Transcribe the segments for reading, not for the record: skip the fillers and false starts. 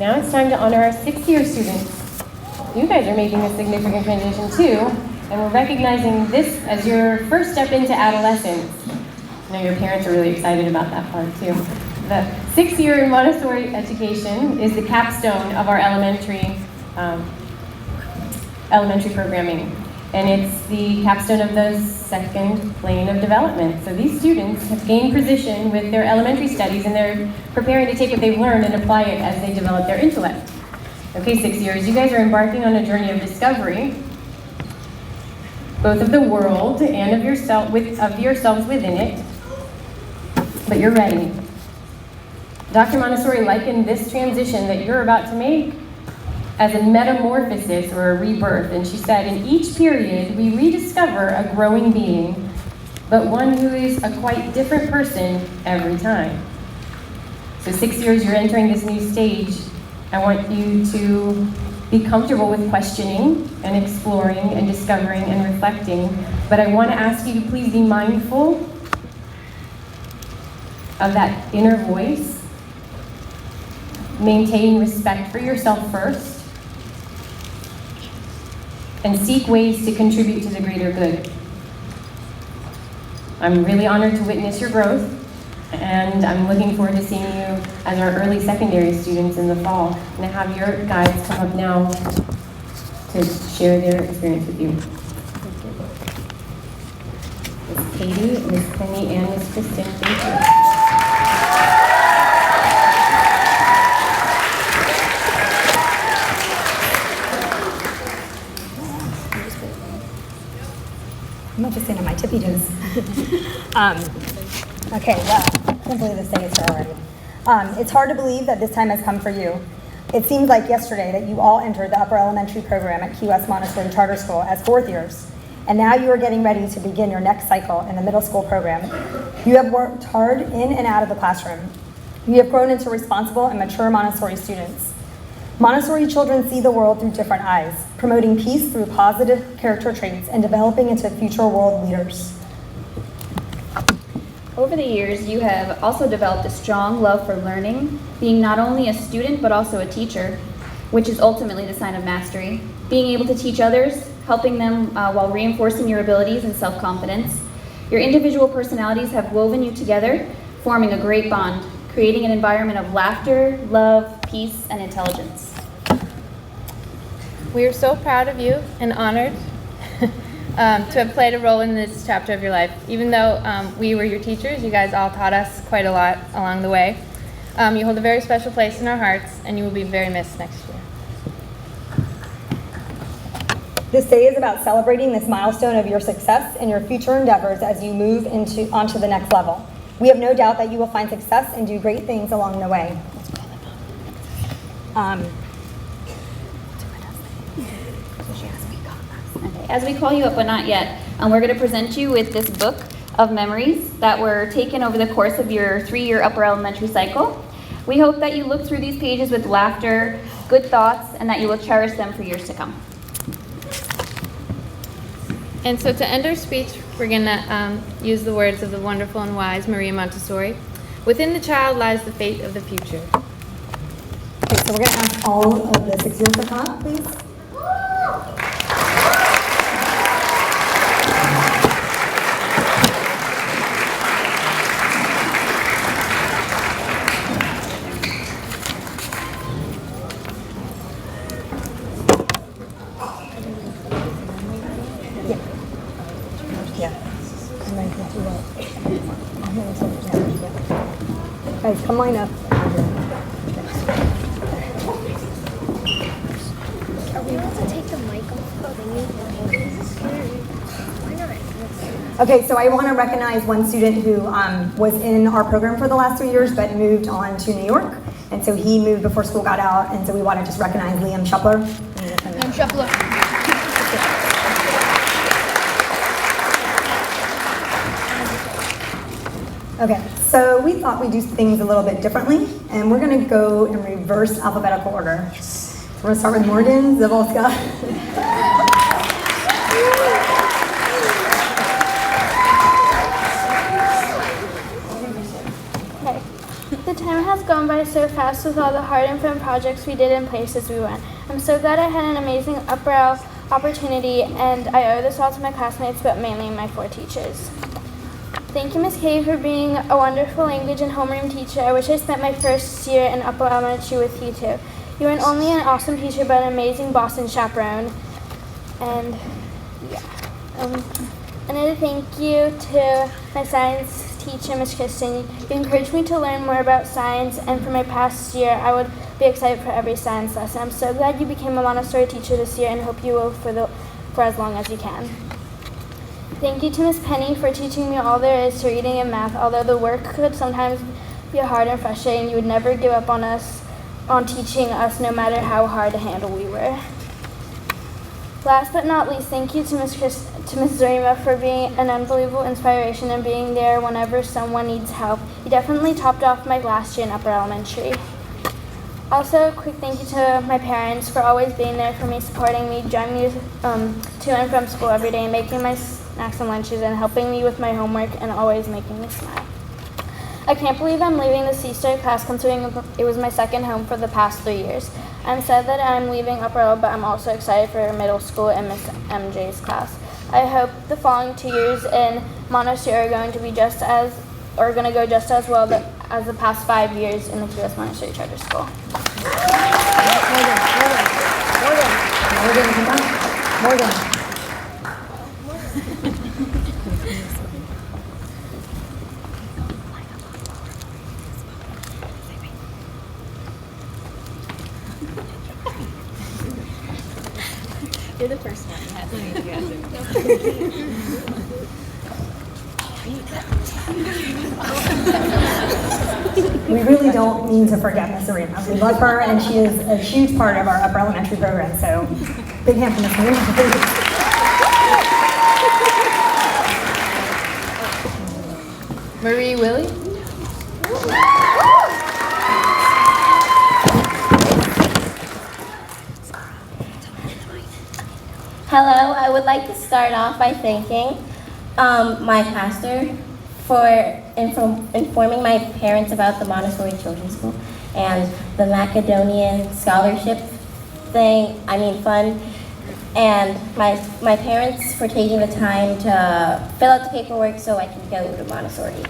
Now it's time to honor our 6th-year students. You guys are making a significant transition too, and we're recognizing this as your first step into adolescence. I know your parents are really excited about that part too. The 6th year in Montessori education is the capstone of our elementary programming. And it's the capstone of the second plane of development. So these students have gained position with their elementary studies, and they're preparing to take what they've learned and apply it as they develop their intellect. Okay, 6 years, you guys are embarking on a journey of discovery, both of the world and of yourselves within it, but you're ready. Dr. Montessori likened this transition that you're about to make as a metamorphosis or a rebirth. And she said, in each period, we rediscover a growing being, but one who is a quite different person every time. So 6 years, you're entering this new stage. I want you to be comfortable with questioning and exploring and discovering and reflecting. But I want to ask you to please be mindful of that inner voice. Maintain respect for yourself first, and seek ways to contribute to the greater good. I'm really honored to witness your growth, and I'm looking forward to seeing you as our early secondary students in the fall. I'm going to have your guides come up now to share their experience with you. Miss Katie, Miss Penny, and Miss Kristen, thank you. I'm not just saying on my tippy toes. Okay, well, I can't believe this day is here already. It's hard to believe that this time has come for you. It seems like yesterday that you all entered the upper elementary program at Key West Montessori Charter School as 4th years, and now you are getting ready to begin your next cycle in the middle school program. You have worked hard in and out of the classroom. You have grown into responsible and mature Montessori students. Montessori children see the world through different eyes, promoting peace through positive character traits and developing into future world leaders. Over the years, you have also developed a strong love for learning, being not only a student but also a teacher, which is ultimately the sign of mastery. Being able to teach others, helping them while reinforcing your abilities and self-confidence. Your individual personalities have woven you together, forming a great bond, creating an environment of laughter, love, peace, and intelligence. We are so proud of you and honored to have played a role in this chapter of your life. Even though we were your teachers, you guys all taught us quite a lot along the way. You hold a very special place in our hearts, and you will be very missed next year. This day is about celebrating this milestone of your success and your future endeavors as you move onto the next level. We have no doubt that you will find success and do great things along the way. As we call you up, but not yet, we're going to present you with this book of memories that were taken over the course of your 3-year upper elementary cycle. We hope that you look through these pages with laughter, good thoughts, and that you will cherish them for years to come. And so to end our speech, we're going to use the words of the wonderful and wise Maria Montessori. Within the child lies the fate of the future. Okay, so we're going to ask all of the 6-years to come up, please. Guys, come line up. Are we able to take the mic off? Why not? Okay, so I want to recognize one student who was in our program for the last 3 years but moved on to New York. And so he moved before school got out, and so we want to just recognize Liam Shuppler. Liam Shuppler. Okay, so we thought we'd do things a little bit differently, and we're going to go in reverse alphabetical order. Yes. We're going to start with Morgan Zavolska. The time has gone by so fast with all the hard and fun projects we did and places we went. I'm so glad I had an amazing Upper L opportunity, and I owe this all to my classmates, but mainly my 4 teachers. Thank you, Ms. Katie, for being a wonderful language and homeroom teacher. I wish I spent my first year in Upper Elementary with you too. You weren't only an awesome teacher, but an amazing boss and chaperone. And yeah. Another thank you to my science teacher, Ms. Kristen. You encouraged me to learn more about science, and for my past year, I would be excited for every science lesson. I'm so glad you became a Montessori teacher this year, and hope you will for as long as you can. Thank you to Ms. Penny for teaching me all there is to reading and math. Although the work could sometimes be hard and frustrating, you would never give up on us, on teaching us, no matter how hard to handle we were. Last but not least, thank you to Ms. Zarima for being an unbelievable inspiration and being there whenever someone needs help. You definitely topped off my last year in Upper Elementary. Also, a quick thank you to my parents for always being there for me, supporting me, driving me to and from school every day, making my snacks and lunches, and helping me with my homework, and always making me smile. I can't believe I'm leaving the C-Star class, considering it was my second home for the past 3 years. I'm sad that I'm leaving Upper L, but I'm also excited for middle school and Miss MJ's class. I hope the following 2 years in Montessori are going to go just as well as the past 5 years in the QS Montessori Charter School. Morgan. You're the first one. We really don't mean to forget Miss Arena. We love her, and she is a huge part of our upper elementary program, so big hand for Miss Arena, please. Marie Willie. Hello, I would like to start off by thanking my pastor for informing my parents about the Montessori Children's School and the Macedonian scholarship fund, and my parents for taking the time to fill out the paperwork so I can go to Montessori.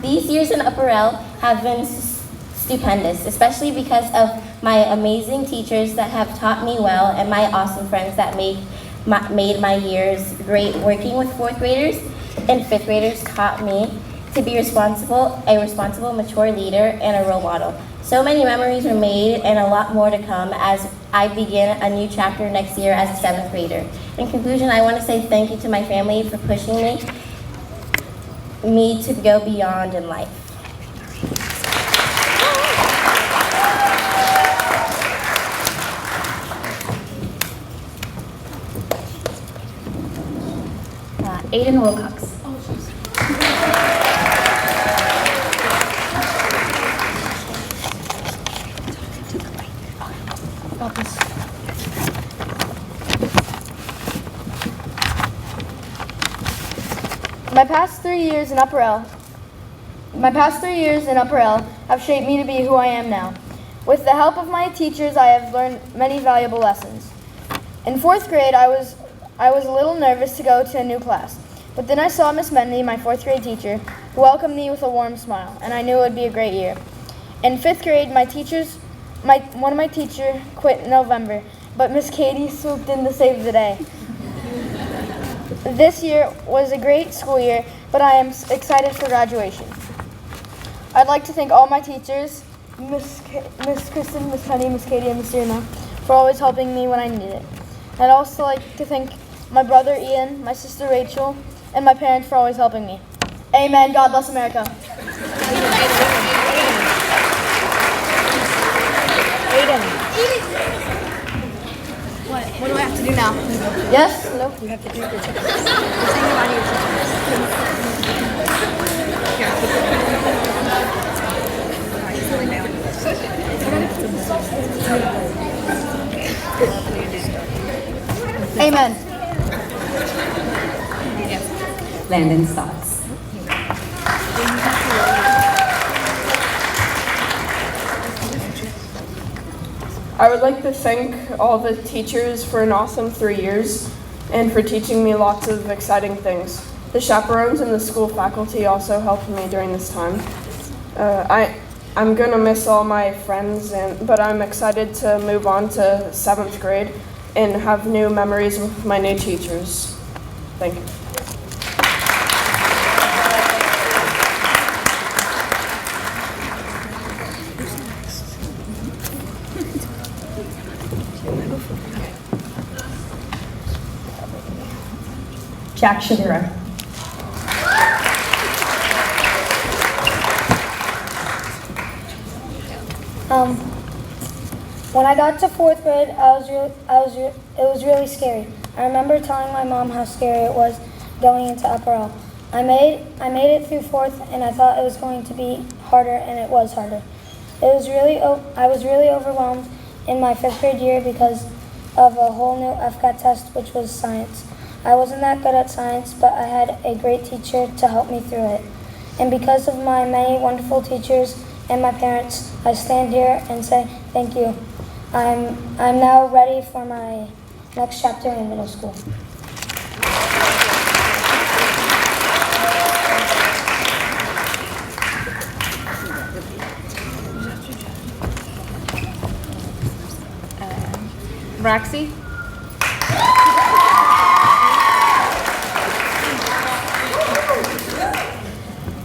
These years in Upper L have been stupendous, especially because of my amazing teachers that have taught me well, and my awesome friends that made my years great. Working with 4th graders and 5th graders taught me to be a responsible, mature leader and a role model. So many memories were made, and a lot more to come as I begin a new chapter next year as a 7th grader. In conclusion, I want to say thank you to my family for pushing me to go beyond in life. Aiden Wilcox. My past 3 years in Upper L have shaped me to be who I am now. With the help of my teachers, I have learned many valuable lessons. In 4th grade, I was a little nervous to go to a new class, but then I saw Miss Mendy, my 4th grade teacher, who welcomed me with a warm smile, and I knew it would be a great year. In 5th grade, one of my teachers quit in November, but Miss Katie swooped in to save the day. This year was a great school year, but I am excited for graduation. I'd like to thank all my teachers, Miss Kristen, Miss Penny, Miss Katie, and Miss Irma, for always helping me when I needed it. I'd also like to thank my brother Ian, my sister Rachel, and my parents for always helping me. Amen. God bless America. What do I have to do now? Yes? Hello? You have to do your job. Amen. Landon's thoughts. I would like to thank all the teachers for an awesome 3 years and for teaching me lots of exciting things. The chaperones and the school faculty also helped me during this time. I'm gonna miss all my friends, but I'm excited to move on to 7th grade and have new memories with my new teachers. Thank you. Jack Shavira. When I got to 4th grade, it was really scary. I remember telling my mom how scary it was going into Upper L. I made it through 4th, and I thought it was going to be harder, and it was harder. I was really overwhelmed in my 5th grade year because of a whole new FCAT test, which was science. I wasn't that good at science, but I had a great teacher to help me through it. And because of my many wonderful teachers and my parents, I stand here and say thank you. I'm now ready for my next chapter in middle school. Roxy?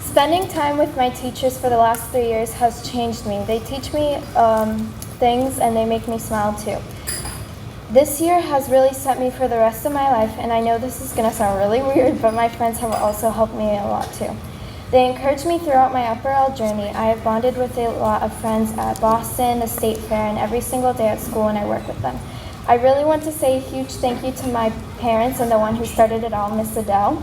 Spending time with my teachers for the last 3 years has changed me. They teach me things and they make me smile too. This year has really set me for the rest of my life, and I know this is going to sound really weird, but my friends have also helped me a lot too. They encouraged me throughout my Upper L journey. I have bonded with a lot of friends at Boston, the State Fair, and every single day at school when I work with them. I really want to say a huge thank you to my parents and the one who started it all, Miss Adele.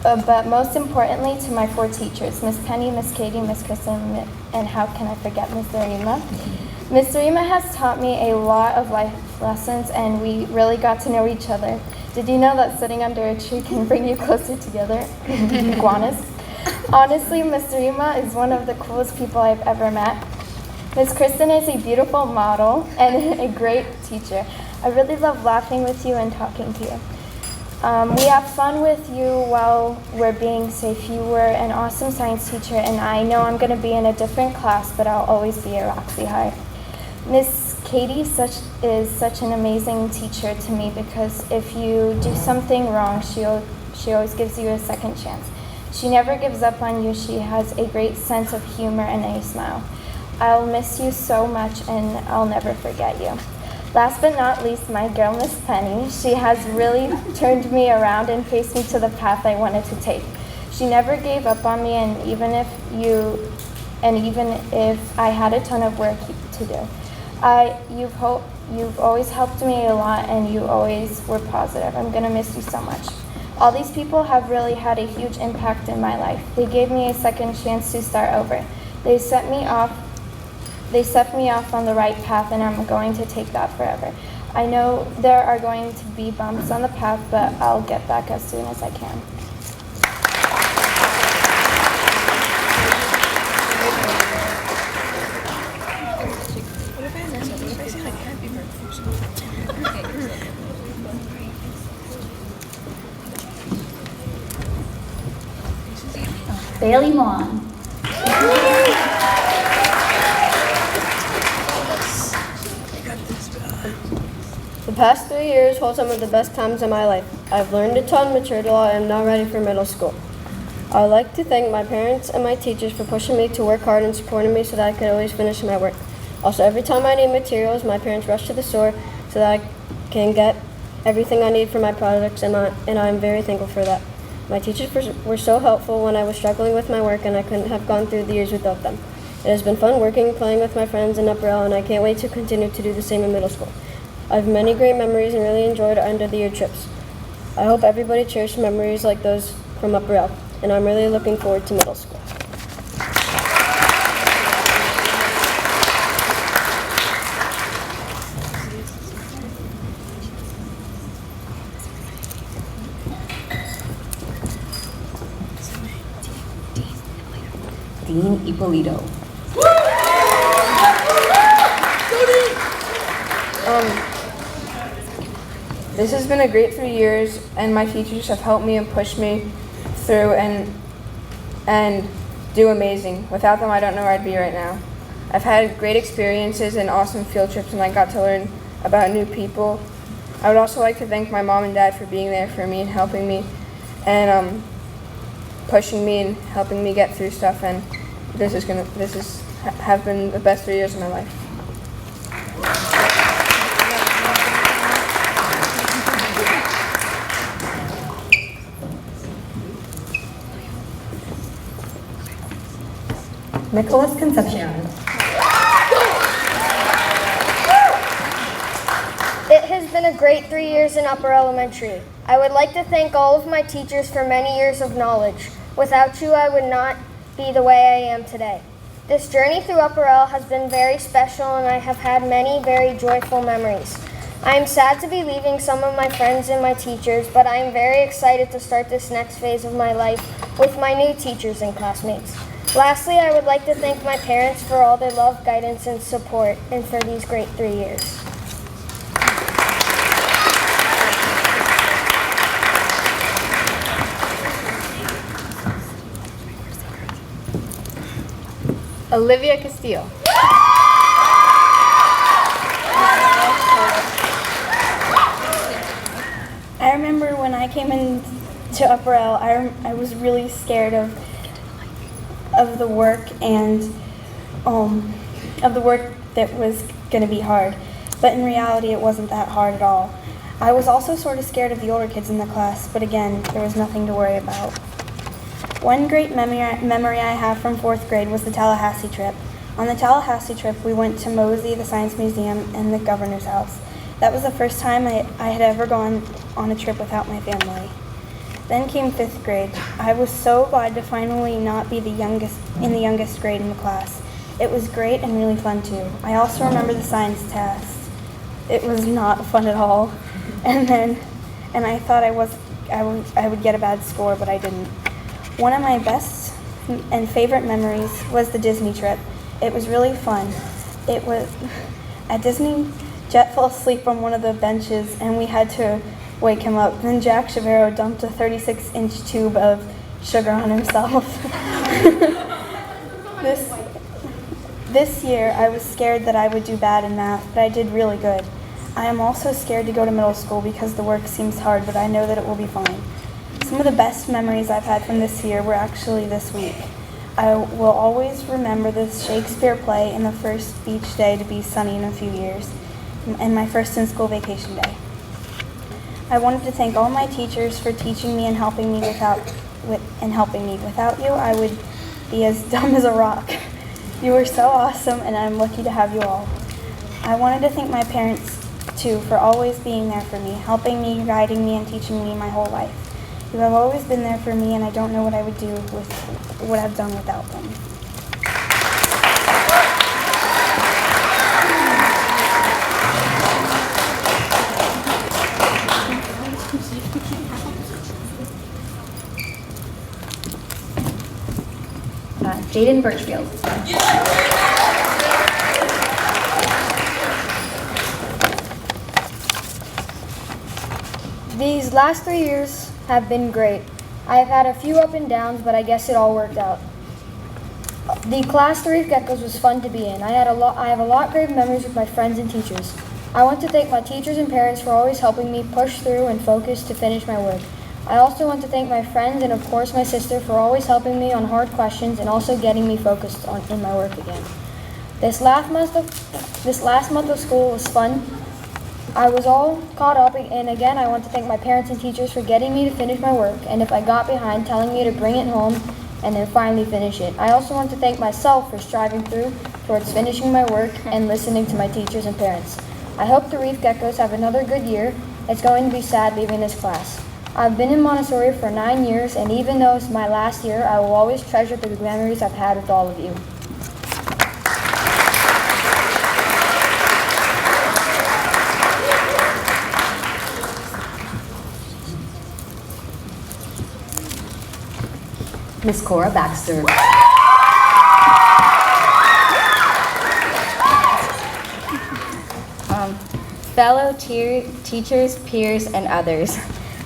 But most importantly to my 4 teachers, Miss Penny, Miss Katie, Miss Kristen, and how can I forget Miss Zarima. Miss Zarima has taught me a lot of life lessons, and we really got to know each other. Did you know that sitting under a tree can bring you closer together? Iguanas. Honestly, Miss Zarima is one of the coolest people I've ever met. Miss Kristen is a beautiful model and a great teacher. I really love laughing with you and talking to you. We have fun with you while we're being safe. You were an awesome science teacher, and I know I'm going to be in a different class, but I'll always be at Roxy High. Miss Katie is such an amazing teacher to me because if you do something wrong, she always gives you a second chance. She never gives up on you. She has a great sense of humor and a smile. I'll miss you so much, and I'll never forget you. Last but not least, my girl, Miss Penny. She has really turned me around and faced me to the path I wanted to take. She never gave up on me, and even if I had a ton of work to do. You've always helped me a lot, and you always were positive. I'm gonna miss you so much. All these people have really had a huge impact in my life. They gave me a second chance to start over. They set me off on the right path, and I'm going to take that forever. I know there are going to be bumps on the path, but I'll get back as soon as I can. Bailey Mon. The past 3 years hold some of the best times in my life. I've learned a ton, matured a lot, and I'm now ready for middle school. I would like to thank my parents and my teachers for pushing me to work hard and supporting me so that I could always finish my work. Also, every time I need materials, my parents rush to the store so that I can get everything I need for my projects, and I'm very thankful for that. My teachers were so helpful when I was struggling with my work, and I couldn't have gone through the years without them. It has been fun working and playing with my friends in Upper L, and I can't wait to continue to do the same in middle school. I have many great memories and really enjoyed our end-of-the-year trips. I hope everybody cherishes memories like those from Upper L, and I'm really looking forward to middle school. Dean Ippolito. This has been a great 3 years, and my teachers have helped me and pushed me through and do amazing. Without them, I don't know where I'd be right now. I've had great experiences and awesome field trips, and I got to learn about new people. I would also like to thank my mom and dad for being there for me and helping me and pushing me and helping me get through stuff. And this have been the best 3 years of my life. Nicholas Concepcion. It has been a great 3 years in upper elementary. I would like to thank all of my teachers for many years of knowledge. Without you, I would not be the way I am today. This journey through Upper L has been very special, and I have had many very joyful memories. I am sad to be leaving some of my friends and my teachers, but I am very excited to start this next phase of my life with my new teachers and classmates. Lastly, I would like to thank my parents for all their love, guidance, and support, and for these great 3 years. Olivia Casteel. I remember when I came into Upper L, I was really scared of the work and of the work that was going to be hard. But in reality, it wasn't that hard at all. I was also sort of scared of the older kids in the class, but again, there was nothing to worry about. One great memory I have from 4th grade was the Tallahassee trip. On the Tallahassee trip, we went to Mosey, the Science Museum, and the Governor's House. That was the first time I had ever gone on a trip without my family. Then came 5th grade. I was so glad to finally not be the youngest grade in the class. It was great and really fun too. I also remember the science test. It was not fun at all. And I thought I would get a bad score, but I didn't. One of my best and favorite memories was the Disney trip. It was really fun. It was at Disney, Jet fell asleep on one of the benches and we had to wake him up. Then Jack Shavero dumped a 36-inch tube of sugar on himself. This year, I was scared that I would do bad in math, but I did really good. I am also scared to go to middle school because the work seems hard, but I know that it will be fine. Some of the best memories I've had from this year were actually this week. I will always remember this Shakespeare play and the first beach day to be sunny in a few years, and my first in-school vacation day. I wanted to thank all my teachers for teaching me and helping me. Without you, I would be as dumb as a rock. You were so awesome, and I'm lucky to have you all. I wanted to thank my parents, too, for always being there for me, helping me, guiding me, and teaching me my whole life. You have always been there for me, and I don't know what I would do with what I've done without them. Jaden Birchfield. These last 3 years have been great. I have had a few up and downs, but I guess it all worked out. The class 3 Geckos was fun to be in. I have a lot of great memories with my friends and teachers. I want to thank my teachers and parents for always helping me push through and focus to finish my work. I also want to thank my friends and of course my sister for always helping me on hard questions and also getting me focused in my work again. This last month of school was fun. I was all caught up, and again I want to thank my parents and teachers for getting me to finish my work, and if I got behind, telling me to bring it home and then finally finish it. I also want to thank myself for striving through towards finishing my work and listening to my teachers and parents. I hope the Reef Geckos have another good year. It's going to be sad leaving this class. I've been in Montessori for 9 years, and even though it's my last year, I will always treasure the memories I've had with all of you. Miss Cora Baxter. fellow teachers, peers, and others.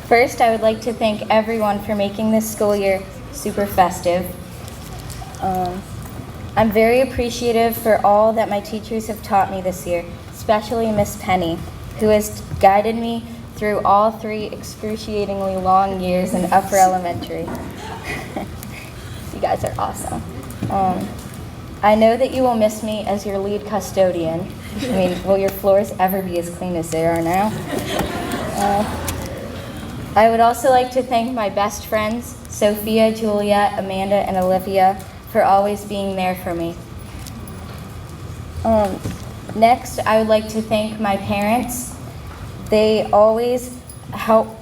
First, I would like to thank everyone for making this school year super festive. I'm very appreciative for all that my teachers have taught me this year, especially Miss Penny, who has guided me through all 3 excruciatingly long years in upper elementary. You guys are awesome. I know that you will miss me as your lead custodian. I mean, will your floors ever be as clean as they are now? I would also like to thank my best friends, Sophia, Julia, Amanda, and Olivia, for always being there for me. Next, I would like to thank my parents. They always help.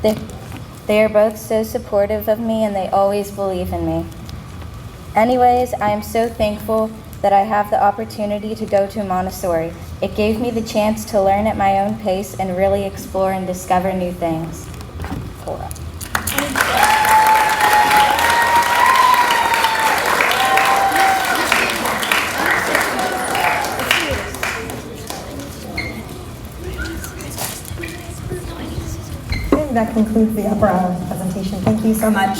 They are both so supportive of me, and they always believe in me. Anyways, I am so thankful that I have the opportunity to go to Montessori. It gave me the chance to learn at my own pace and really explore and discover new things. Hold on. That concludes the Upper Island presentation. Thank you so much.